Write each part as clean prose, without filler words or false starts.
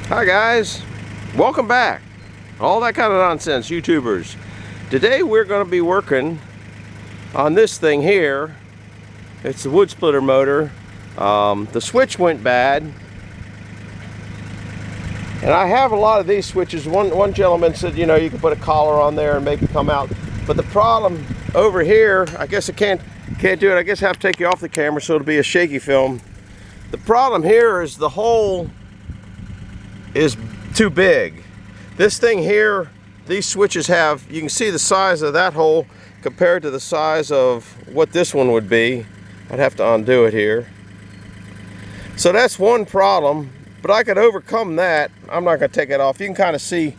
Hi guys, welcome back. All that kind of nonsense, YouTubers. Today we're going to be working on this thing here. It's the wood splitter motor. The switch went bad. And I have a lot of these switches. One gentleman said, you know, you can put a collar on there and make it come out. But the problem over here, I guess I can't do it. I guess I have to take you off the camera so it'll be a shaky film. The problem here is the hole is too big. This thing here, these switches have, you can see the size of that hole compared to the size of what this one would be. I'd have to undo it here. So that's one problem, but I could overcome that. I'm not going to take it off. You can kind of see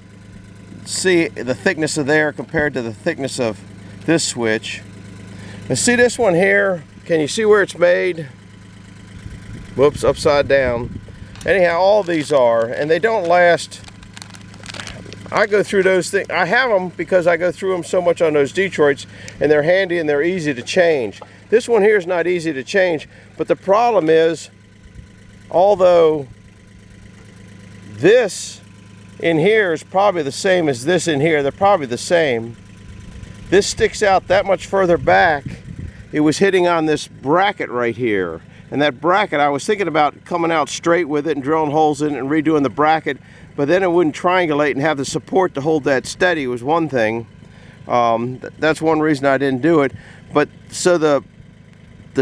the thickness of there compared to the thickness of this switch. And see this one here, can you see where it's made? Whoops, upside down. Anyhow, all these are, and they don't last. I go through those things. I have them because I go through them so much on those Detroits, and they're handy and they're easy to change. This one here is not easy to change, but the problem is, although this in here is probably the same as this in here, they're probably the same. This sticks out that much further back. It was hitting on this bracket right here. And that bracket, I was thinking about coming out straight with it and drilling holes in it and redoing the bracket, but then it wouldn't triangulate and have the support to hold that steady was one thing. That's one reason I didn't do it. But so the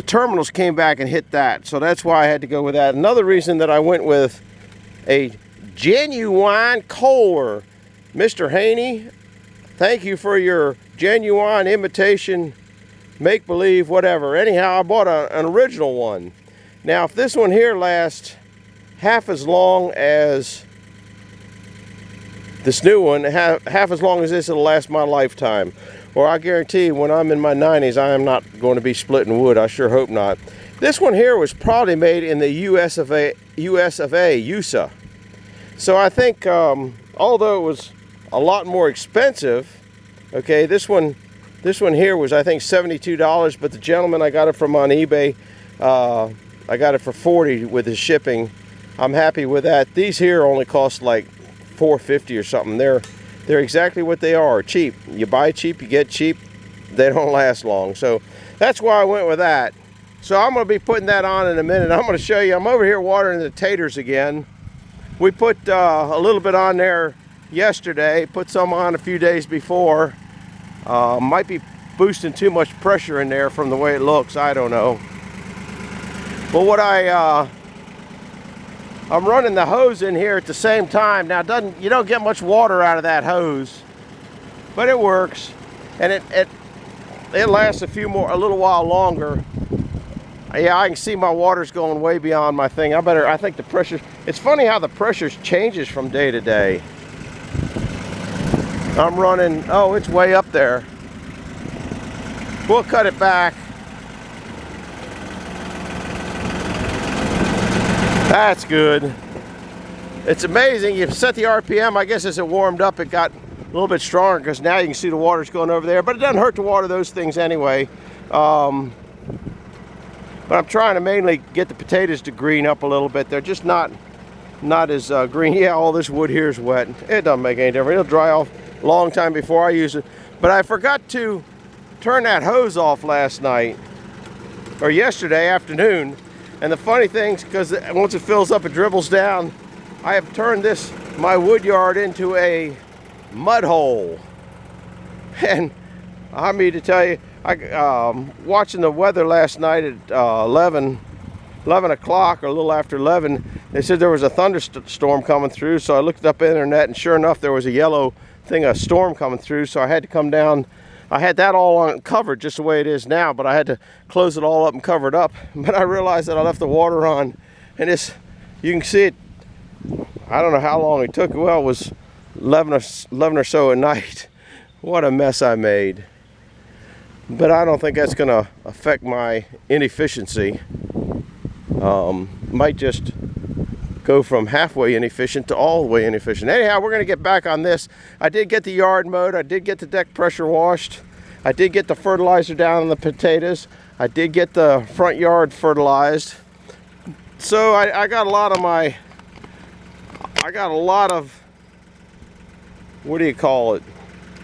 terminals came back and hit that, so that's why I had to go with that. Another reason that I went with a genuine Kohler. Mr. Haney, thank you for your genuine imitation, make-believe, whatever. Anyhow, I bought an original one. Now, if this one here lasts half as long as this new one, half as long as this, it'll last my lifetime. Or I guarantee when I'm in my 90s, I am not going to be splitting wood. I sure hope not. This one here was probably made in the US of A, USA. So I think, although it was a lot more expensive, okay, this one here was, I think, $72, but the gentleman I got it from on eBay, I got it for $40 with his shipping. I'm happy with that. These here only cost like $4.50 or something. They're exactly what they are, cheap. You buy cheap, you get cheap. They don't last long. So that's why I went with that. So I'm going to be putting that on in a minute. I'm going to show you. I'm over here watering the taters again. We put a little bit on there yesterday, put some on a few days before. Might be boosting too much pressure in there from the way it looks. I don't know. But what I'm running the hose in here at the same time. Now, you don't get much water out of that hose, but it works, and it lasts a little while longer. Yeah, I can see my water's going way beyond my thing. I think the pressure. It's funny how the pressure changes from day to day. I'm running, oh, it's way up there. We'll cut it back. That's good. It's amazing. You set the RPM, I guess as it warmed up, it got a little bit stronger because now you can see the water's going over there. But it doesn't hurt to water those things anyway. But I'm trying to mainly get the potatoes to green up a little bit. They're just not as green. Yeah, all this wood here is wet. It doesn't make any difference. It'll dry off a long time before I use it. But I forgot to turn that hose off last night or yesterday afternoon. And the funny thing is, because once it fills up, it dribbles down. I have turned my wood yard into a mud hole. And I mean to tell you, watching the weather last night at 11 o'clock or a little after 11, they said there was a thunderstorm coming through. So I looked up the internet, and sure enough, there was a yellow thing, a storm coming through. So I had to come down. I had that all covered just the way it is now, but I had to close it all up and cover it up. But I realized that I left the water on, and you can see it. I don't know how long it took. Well, it was 11 or so at night. What a mess I made. But I don't think that's going to affect my inefficiency. Might just go from halfway inefficient to all the way inefficient. Anyhow, we're going to get back on this. I did get the yard mowed. I did get the deck pressure washed. I did get the fertilizer down on the potatoes. I did get the front yard fertilized. So I got a lot of my I got a lot of, what do you call it?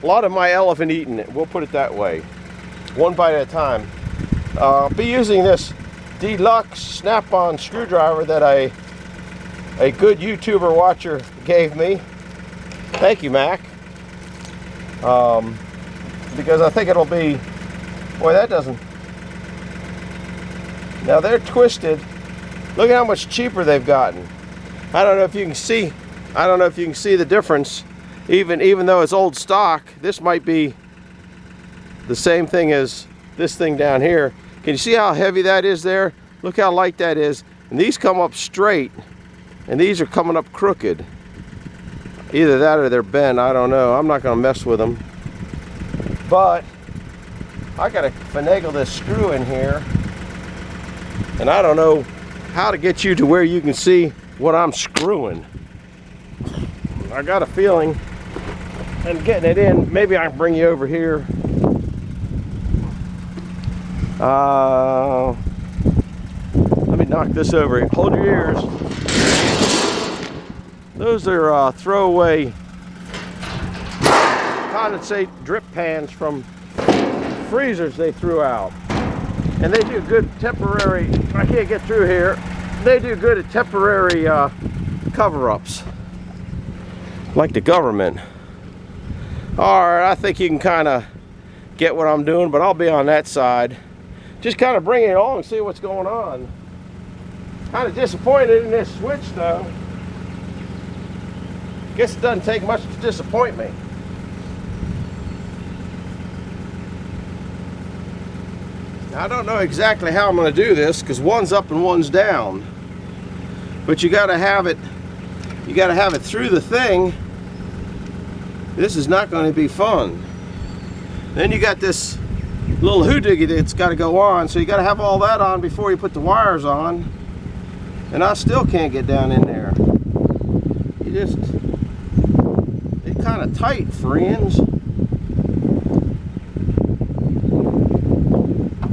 A lot of my elephant eating it. We'll put it that way. One bite at a time. I'll be using this deluxe snap-on screwdriver that a good YouTuber watcher gave me. Thank you, Mac. Because I think it'll be, boy, that doesn't. Now they're twisted. Look at how much cheaper they've gotten. I don't know if you can see. I don't know if you can see the difference. Even though it's old stock, this might be the same thing as this thing down here. Can you see how heavy that is there? Look how light that is. And these come up straight, and these are coming up crooked. Either that or they're bent. I don't know. I'm not going to mess with them. But I got to finagle this screw in here, and I don't know how to get you to where you can see what I'm screwing. I got a feeling, and getting it in, maybe I can bring you over here. Let me knock this over. Hold your ears. Those are throwaway condensate drip pans from freezers they threw out. And they do good temporary, I can't get through here, they do good at temporary cover-ups. Like the government. Alright, I think you can kind of get what I'm doing, but I'll be on that side. Just kind of bring it along and see what's going on. Kind of disappointed in this switch though. Guess it doesn't take much to disappoint me. Now, I don't know exactly how I'm going to do this because one's up and one's down. But you got to have it. You got to have it through the thing. This is not going to be fun. Then you got this little hoodoogie that's got to go on, so you got to have all that on before you put the wires on. And I still can't get down in there. It's kind of tight, friends.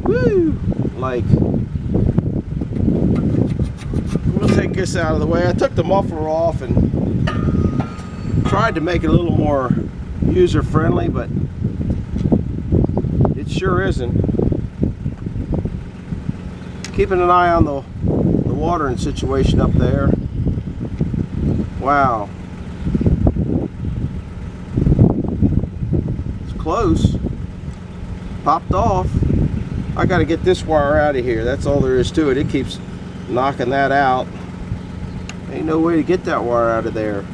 Woo! Like, we'll take this out of the way. I took the muffler off and tried to make it a little more user-friendly, but it sure isn't. Keeping an eye on the watering situation up there. Wow. It's close. Popped off. I got to get this wire out of here. That's all there is to it. It keeps knocking that out. Ain't no way to get that wire out of there.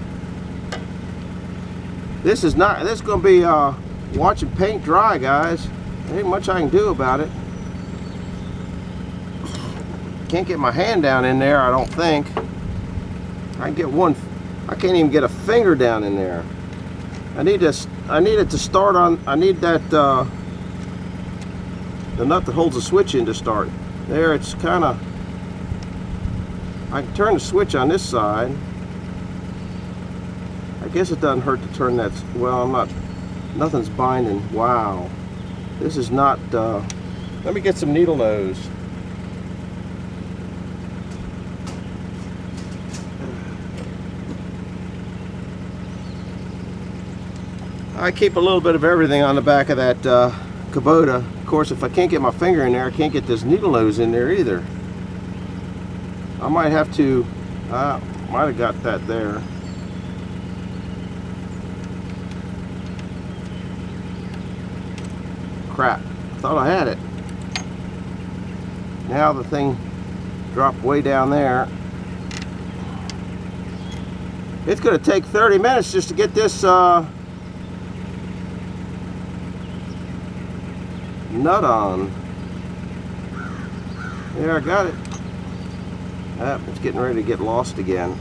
This is going to be watching paint dry, guys. There ain't much I can do about it. Can't get my hand down in there, I don't think. I can get one. I can't even get a finger down in there. I need it to start on. I need that the nut that holds the switch in to start. There, it's kind of. I can turn the switch on this side. I guess it doesn't hurt to turn that. Well, I'm not. Nothing's binding. Wow, this is not. Let me get some needle nose. I keep a little bit of everything on the back of that Kubota. Of course, if I can't get my finger in there, I can't get this needle nose in there either. I might have to, might have got that there. Crap, I thought I had it. Now the thing dropped way down there. It's going to take 30 minutes just to get this nut on. There, I got it. It's getting ready to get lost again.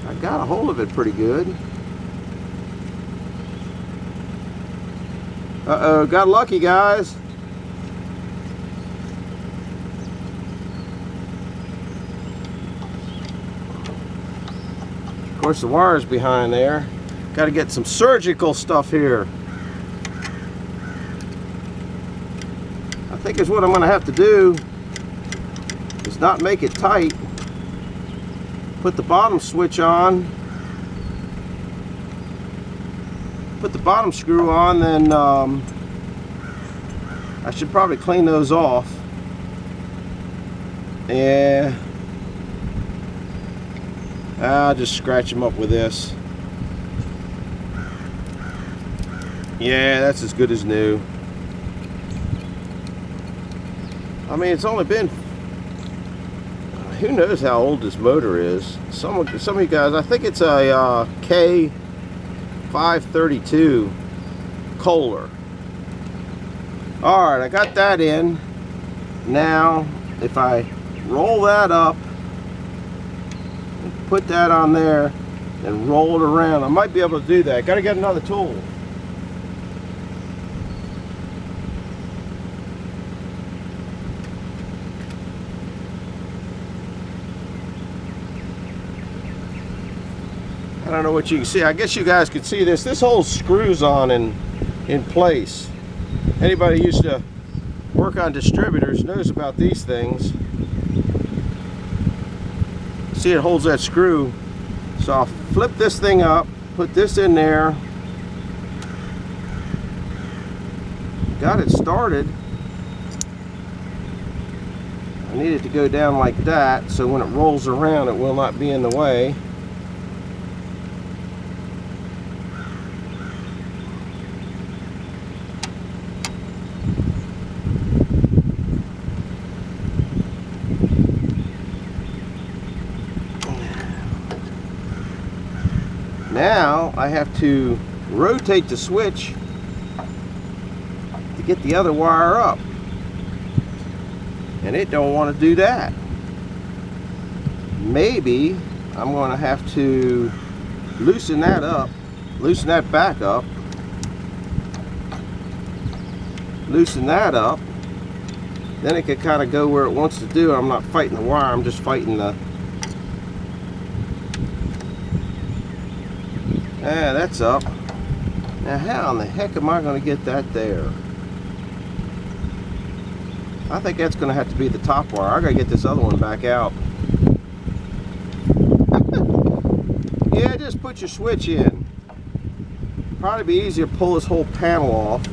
I got a hold of it pretty good. Uh-oh, got lucky, guys. Of course, the wire's behind there. Got to get some surgical stuff here. I think is what I'm going to have to do is not make it tight. Put the bottom switch on put the bottom screw on, then I should probably clean those off. Yeah, I'll just scratch them up with this. Yeah, that's as good as new. I mean, it's only been, who knows how old this motor is. Some of you guys, I think it's a K532 Kohler. Alright, I got that in. Now, if I roll that up, and put that on there, and roll it around, I might be able to do that. Gotta get another tool. I don't know what you can see. I guess you guys could see this. This whole screws on in place. Anybody who used to work on distributors knows about these things. See, it holds that screw. So I'll flip this thing up, put this in there. Got it started. I need it to go down like that, so when it rolls around it will not be in the way. Now I have to rotate the switch to get the other wire up, and it don't want to do that. Maybe I'm going to have to loosen that up, loosen that back up, loosen that up, then it could kind of go where it wants to do. I'm not fighting the wire, I'm just fighting the, yeah, that's up. Now how in the heck am I going to get that there? I think that's going to have to be the top wire. I got to get this other one back out. Yeah, just put your switch in. Probably be easier to pull this whole panel off.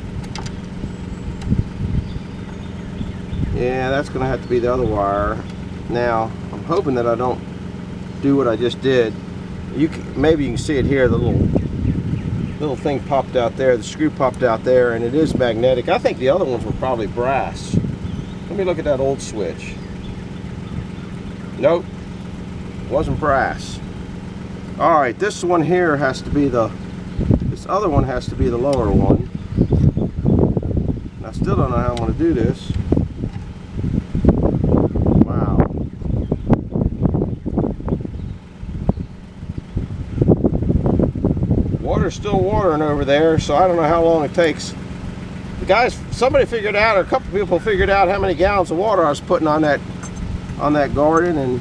Yeah, that's going to have to be the other wire. Now, I'm hoping that I don't do what I just did. Maybe you can see it here, the little thing popped out there, the screw popped out there, and it is magnetic. I think the other ones were probably brass. Let me look at that old switch. Nope, wasn't brass. Alright, this one here has to be this other one has to be the lower one. I still don't know how I'm going to do this. Water's still watering over there, so I don't know how long it takes. The guys, somebody figured out, or a couple people figured out how many gallons of water I was putting on that garden, and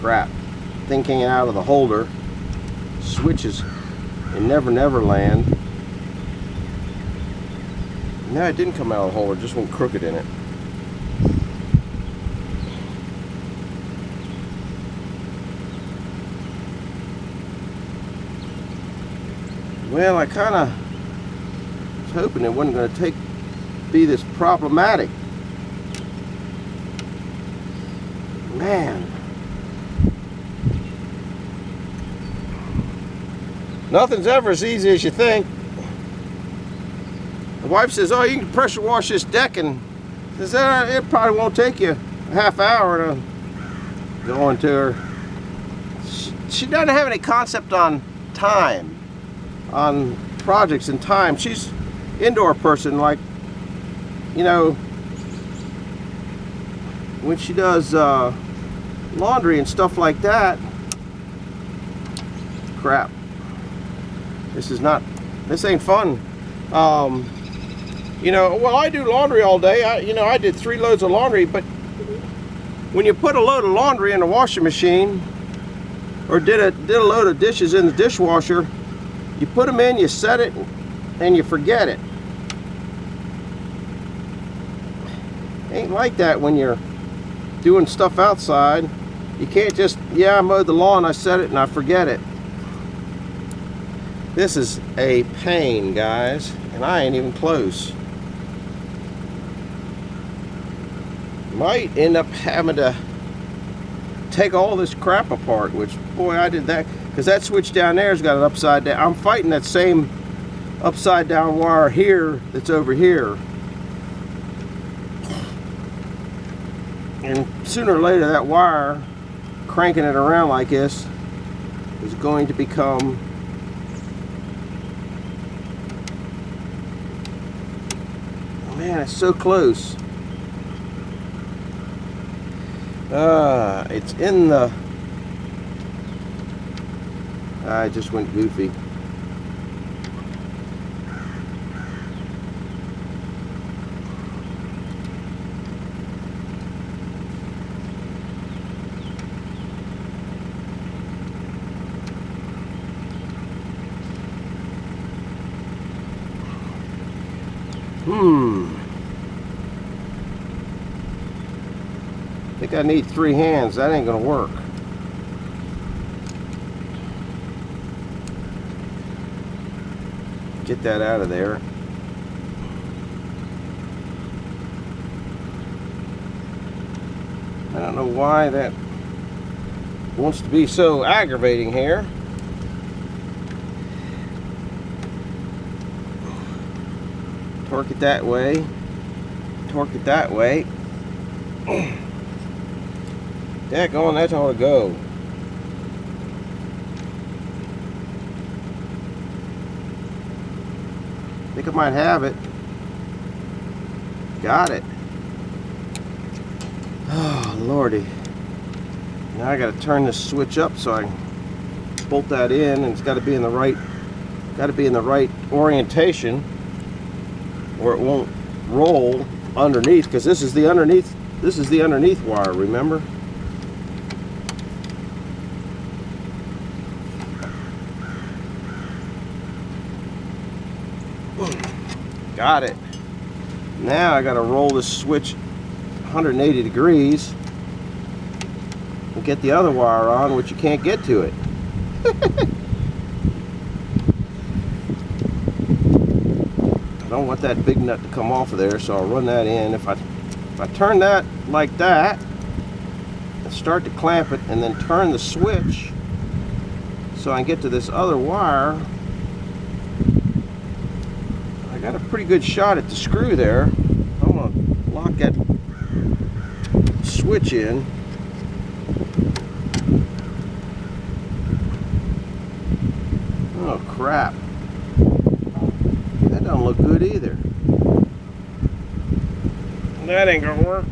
crap, thing came out of the holder. Switches in Never Never Land. No, it didn't come out of the holder, it just went crooked in it. Well, I kind of was hoping it wasn't going to be this problematic. Man. Nothing's ever as easy as you think. The wife says, oh, you can pressure wash this deck, and says, it probably won't take you a half hour to go into her. She doesn't have any concept on time, on projects and time. She's an indoor person, like, you know, when she does laundry and stuff like that. Crap. This ain't fun. You know, well, I do laundry all day. I did 3 loads of laundry, but when you put a load of laundry in a washing machine, or did a load of dishes in the dishwasher, you put them in, you set it, and you forget it. Ain't like that when you're doing stuff outside. You can't just, yeah, I mowed the lawn, I set it, and I forget it. This is a pain, guys, and I ain't even close. Might end up having to take all this crap apart, which, boy, I did that, because that switch down there's got it upside down. I'm fighting that same upside down wire here that's over here. And sooner or later, that wire, cranking it around like this, is going to become man, it's so close. It's in the... I just went goofy. I think I need 3 hands. That ain't gonna work. Get that out of there. I don't know why that wants to be so aggravating here. Torque it that way. Torque it that way. Daggone, that's how it go. I think I might have it. Got it. Oh, Lordy. Now I gotta turn this switch up so I can bolt that in, and it's gotta be in the right orientation, or it won't roll underneath, because this is the underneath wire, remember? Got it. Now I got to roll this switch 180 degrees and get the other wire on, which you can't get to it. I don't want that big nut to come off of there, so I'll run that in. If I turn that like that and start to clamp it and then turn the switch so I can get to this other wire, got a pretty good shot at the screw there. I'm gonna lock that switch in. Oh crap. That don't look good either. That ain't gonna work.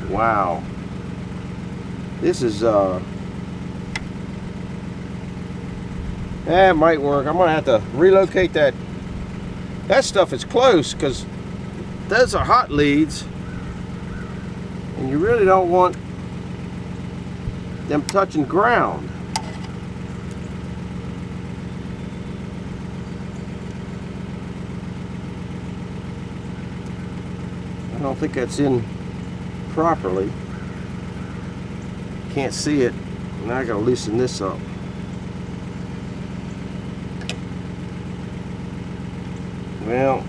Wow. This is that might work. I'm gonna have to relocate that. That stuff is close, because those are hot leads, and you really don't want them touching ground. I don't think that's in properly. Can't see it. Now I gotta loosen this up. Well,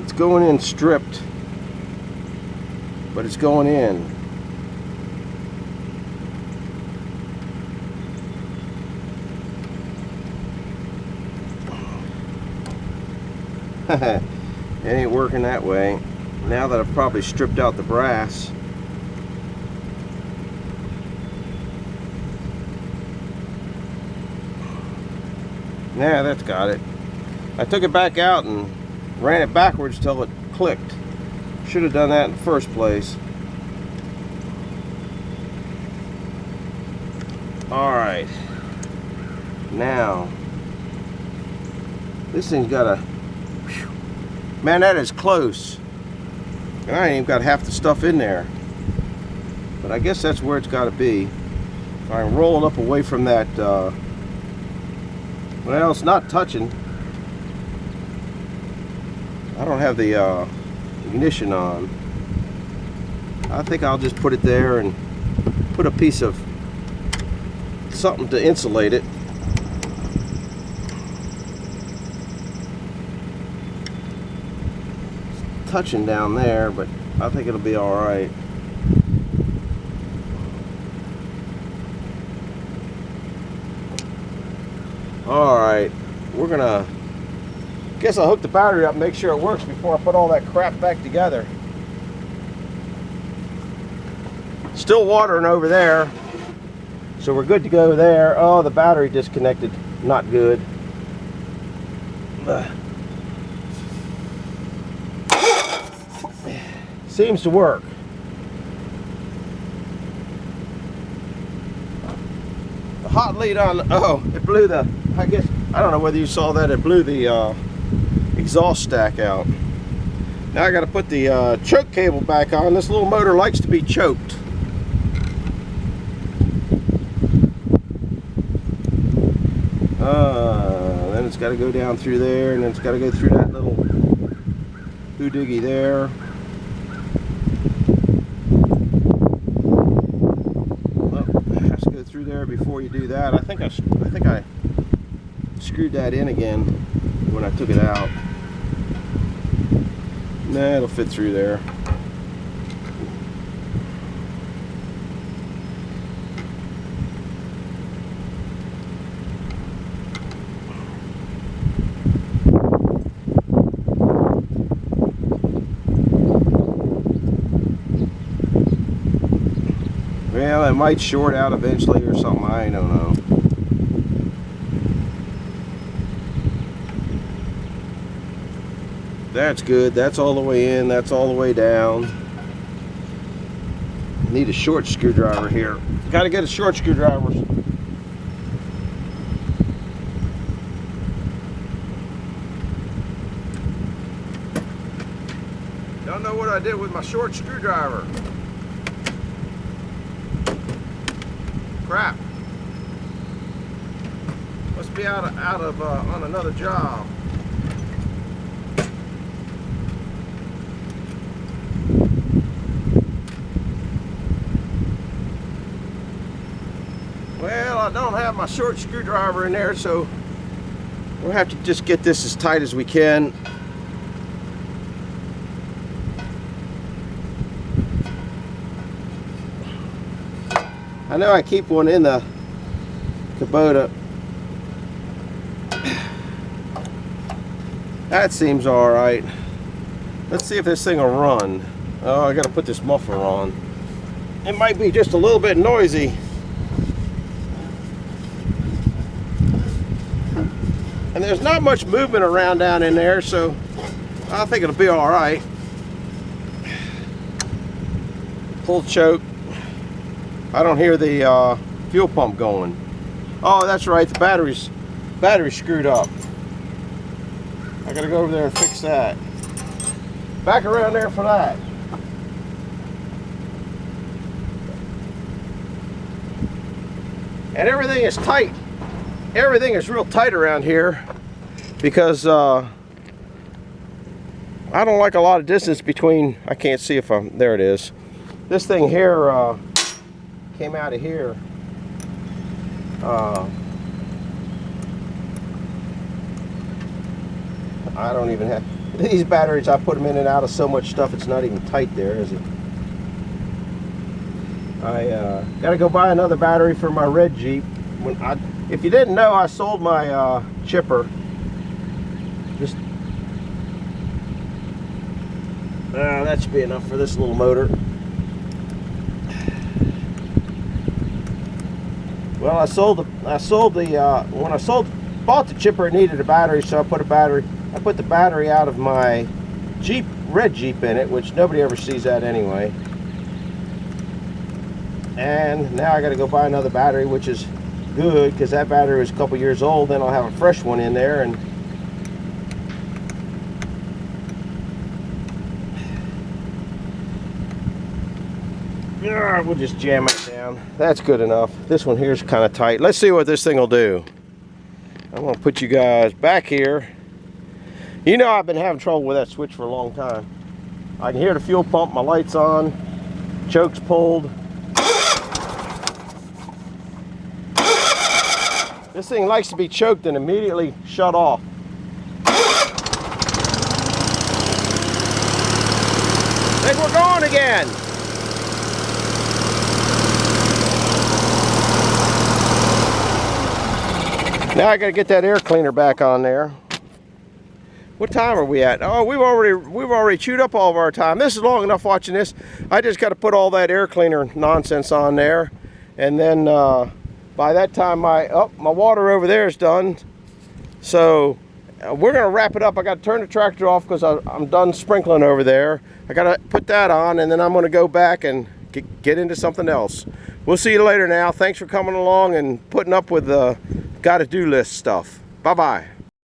it's going in stripped, but it's going in. It ain't working that way. Now that I've probably stripped out the brass. Yeah, that's got it. I took it back out and ran it backwards till it clicked. Should have done that in the first place. Alright. Now, this thing's got a... Man, that is close. And I ain't even got half the stuff in there. But I guess that's where it's got to be. I'm rolling up away from that. Well, it's not touching. I don't have the ignition on. I think I'll just put it there and put a piece of something to insulate it. Touching down there, but I think it'll be all right. All right, we're gonna, guess I'll hook the battery up and make sure it works before I put all that crap back together. Still watering over there, so we're good to go there. Oh, the battery disconnected, not good. Seems to work. The hot lead on, oh, it blew the, I guess, I don't know whether you saw that, it blew the exhaust stack out. Now I got to put the choke cable back on. This little motor likes to be choked. Then it's got to go down through there, and then it's got to go through that little hoodoogie there. Through there before you do that. I think I screwed that in again when I took it out. Nah, it'll fit through there. Well, it might short out eventually or something, I don't know. That's good, that's all the way in, that's all the way down. Need a short screwdriver here. Gotta get a short screwdriver. Don't know what I did with my short screwdriver. Crap. Must be out of on another job. Well, I don't have my short screwdriver in there, so we'll have to just get this as tight as we can. I know I keep one in the Kubota. That seems all right. Let's see if this thing will run. Oh, I gotta put this muffler on. It might be just a little bit noisy. And there's not much movement around down in there, so I think it'll be all right. Pull choke. I don't hear the fuel pump going. Oh, that's right, the battery's screwed up. I gotta go over there and fix that. Back around there for that. And everything is tight. Everything is real tight around here because I don't like a lot of distance between, I can't see if I'm, there it is. This thing here came out of here. I don't even have, these batteries, I put them in and out of so much stuff, it's not even tight there, is it? I gotta go buy another battery for my red Jeep. If you didn't know, I sold my chipper. Just that should be enough for this little motor. Well, when I bought the chipper, it needed a battery, so I put the battery out of my Jeep, red Jeep in it, which nobody ever sees that anyway. And now I got to go buy another battery, which is good because that battery is a couple years old. Then I'll have a fresh one in there, and Yeah, we'll just jam it down. That's good enough. This one here is kind of tight. Let's see what this thing will do. I'm gonna put you guys back here. You know I've been having trouble with that switch for a long time. I can hear the fuel pump, my light's on, choke's pulled. This thing likes to be choked and immediately shut off. I think we're going again. Now I gotta get that air cleaner back on there. What time are we at? Oh, we've already chewed up all of our time. This is long enough watching this. I just got to put all that air cleaner nonsense on there, and then by that time my water over there is done. So we're gonna wrap it up. I got to turn the tractor off because I'm done sprinkling over there. I got to put that on, and then I'm gonna go back and get into something else. We'll see you later now. Thanks for coming along and putting up with the gotta do list stuff. Bye bye.